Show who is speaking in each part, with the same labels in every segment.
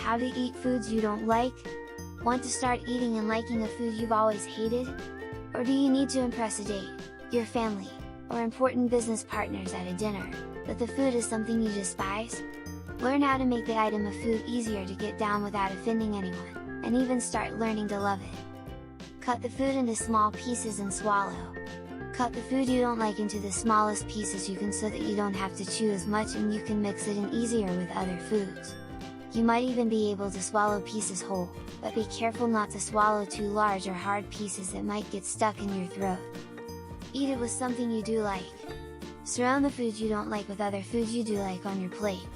Speaker 1: How to eat foods you don't like? Want to start eating and liking a food you've always hated? Or do you need to impress a date, your family, or important business partners at a dinner, but the food is something you despise? Learn how to make the item of food easier to get down without offending anyone, and even start learning to love it. Cut the food into small pieces and swallow. Cut the food you don't like into the smallest pieces you can so that you don't have to chew as much and you can mix it in easier with other foods. You might even be able to swallow pieces whole, but be careful not to swallow too large or hard pieces that might get stuck in your throat. Eat it with something you do like. Surround the foods you don't like with other foods you do like on your plate.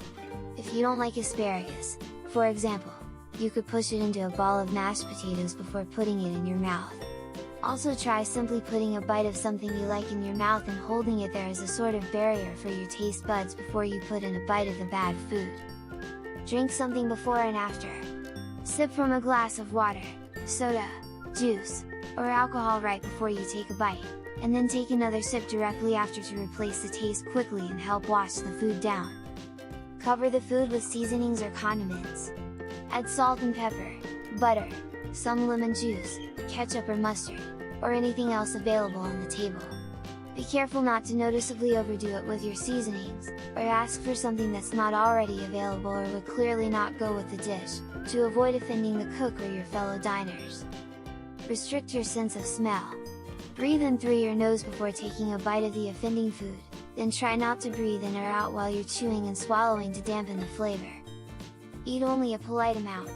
Speaker 1: If you don't like asparagus, for example, you could push it into a ball of mashed potatoes before putting it in your mouth. Also try simply putting a bite of something you like in your mouth and holding it there as a sort of barrier for your taste buds before you put in a bite of the bad food. Drink something before and after. Sip from a glass of water, soda, juice, or alcohol right before you take a bite, and then take another sip directly after to replace the taste quickly and help wash the food down. Cover the food with seasonings or condiments. Add salt and pepper, butter, some lemon juice, ketchup or mustard, or anything else available on the table. Be careful not to noticeably overdo it with your seasonings, or ask for something that's not already available or would clearly not go with the dish, to avoid offending the cook or your fellow diners. Restrict your sense of smell. Breathe in through your nose before taking a bite of the offending food, then try not to breathe in or out while you're chewing and swallowing to dampen the flavor. Eat only a polite amount.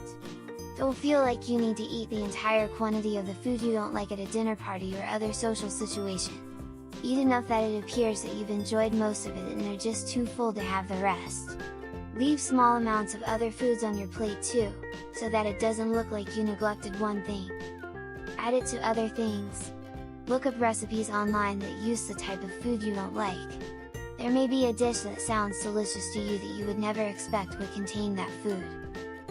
Speaker 1: Don't feel like you need to eat the entire quantity of the food you don't like at a dinner party or other social situation. Eat enough that it appears that you've enjoyed most of it and are just too full to have the rest. Leave small amounts of other foods on your plate too, so that it doesn't look like you neglected one thing. Add it to other things. Look up recipes online that use the type of food you don't like. There may be a dish that sounds delicious to you that you would never expect would contain that food.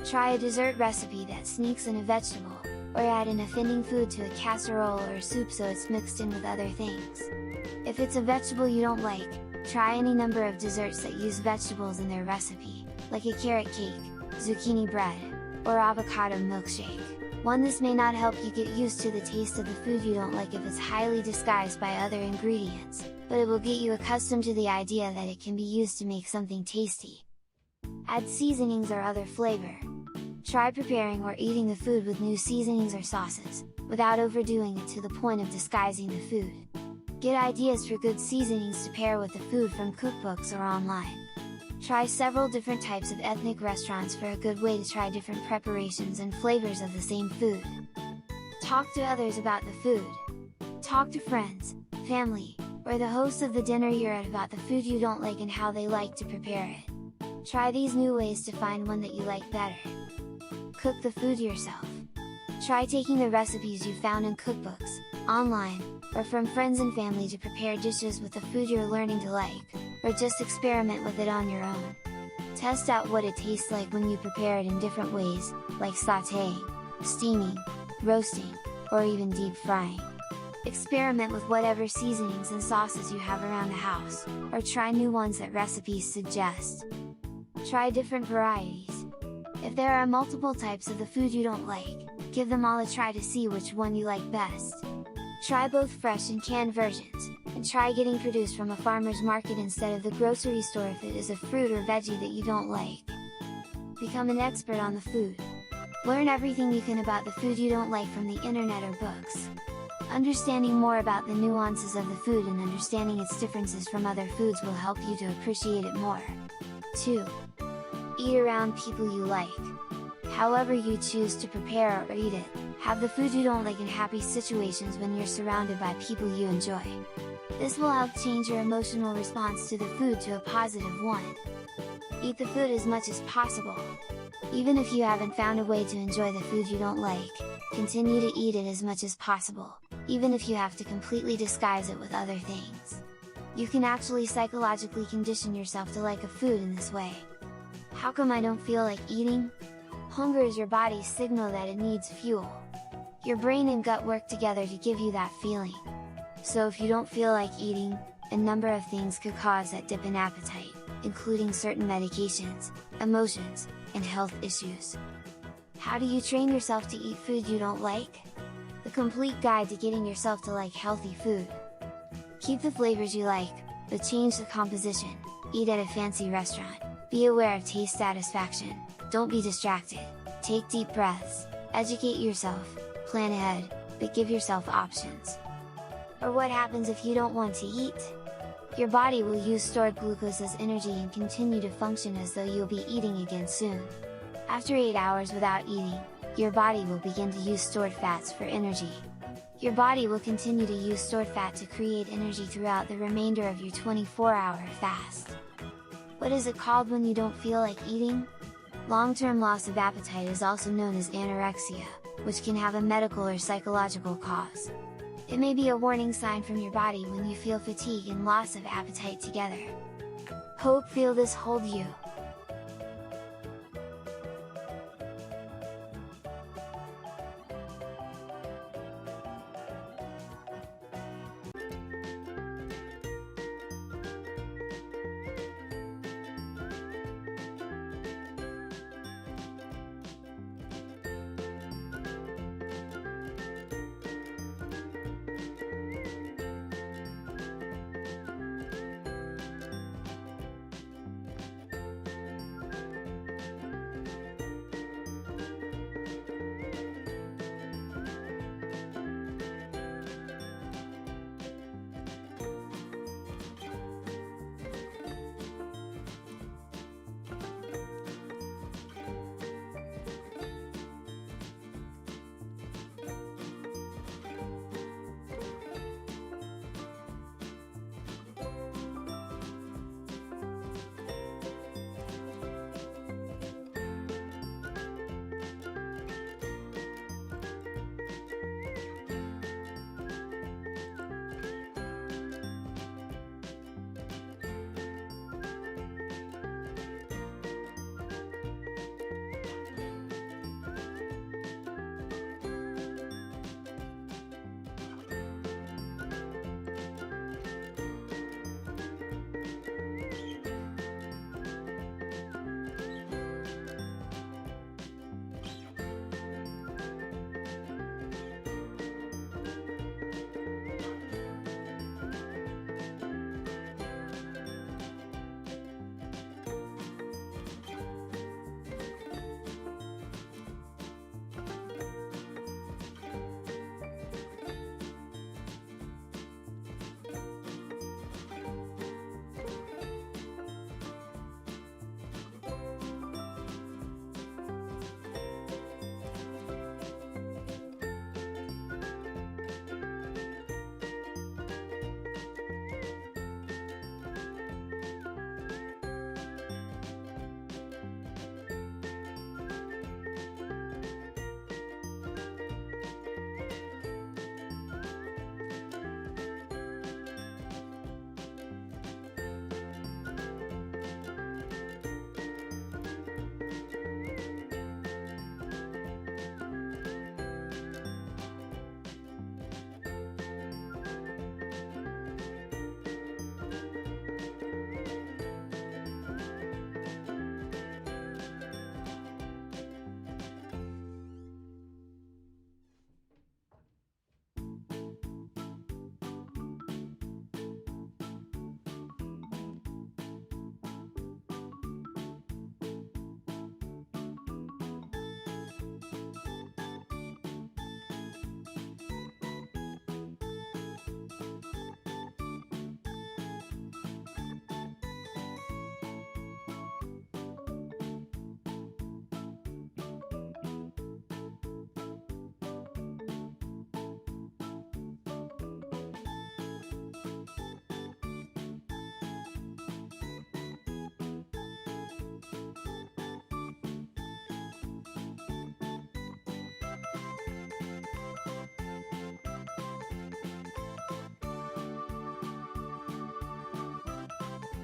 Speaker 1: Try a dessert recipe that sneaks in a vegetable, or add an offending food to a casserole or soup so it's mixed in with other things. If it's a vegetable you don't like, try any number of desserts that use vegetables in their recipe, like a carrot cake, zucchini bread, or avocado milkshake. This may not help you get used to the taste of the food you don't like if it's highly disguised by other ingredients, but it will get you accustomed to the idea that it can be used to make something tasty. Add seasonings or other flavor. Try preparing or eating the food with new seasonings or sauces, without overdoing it to the point of disguising the food. Get ideas for good seasonings to pair with the food from cookbooks or online. Try several different types of ethnic restaurants for a good way to try different preparations and flavors of the same food. Talk to others about the food. Talk to friends, family, or the host of the dinner you're at about the food you don't like and how they like to prepare it. Try these new ways to find one that you like better. Cook the food yourself. Try taking the recipes you found in cookbooks, online, or from friends and family to prepare dishes with the food you're learning to like, or just experiment with it on your own. Test out what it tastes like when you prepare it in different ways, like sautéing, steaming, roasting, or even deep frying. Experiment with whatever seasonings and sauces you have around the house, or try new ones that recipes suggest. Try different varieties. If there are multiple types of the food you don't like, give them all a try to see which one you like best. Try both fresh and canned versions, and try getting produce from a farmer's market instead of the grocery store if it is a fruit or veggie that you don't like. Become an expert on the food. Learn everything you can about the food you don't like from the internet or books. Understanding more about the nuances of the food and understanding its differences from other foods will help you to appreciate it more. 2. Eat around people you like. However you choose to prepare or eat it, have the food you don't like in happy situations when you're surrounded by people you enjoy. This will help change your emotional response to the food to a positive one. Eat the food as much as possible. Even if you haven't found a way to enjoy the food you don't like, continue to eat it as much as possible, even if you have to completely disguise it with other things. You can actually psychologically condition yourself to like a food in this way. How come I don't feel like eating? Hunger is your body's signal that it needs fuel. Your brain and gut work together to give you that feeling. So if you don't feel like eating, a number of things could cause that dip in appetite, including certain medications, emotions, and health issues. How do you train yourself to eat food you don't like? The complete guide to getting yourself to like healthy food. Keep the flavors you like, but change the composition. Eat at a fancy restaurant. Be aware of taste satisfaction, don't be distracted. Take deep breaths, educate yourself, plan ahead, but give yourself options. Or what happens if you don't want to eat? Your body will use stored glucose as energy and continue to function as though you'll be eating again soon. After 8 hours without eating, your body will begin to use stored fats for energy. Your body will continue to use stored fat to create energy throughout the remainder of your 24-hour fast. What is it called when you don't feel like eating? Long-term loss of appetite is also known as anorexia, which can have a medical or psychological cause. It may be a warning sign from your body when you feel fatigue and loss of appetite together. Hope feel this hold you.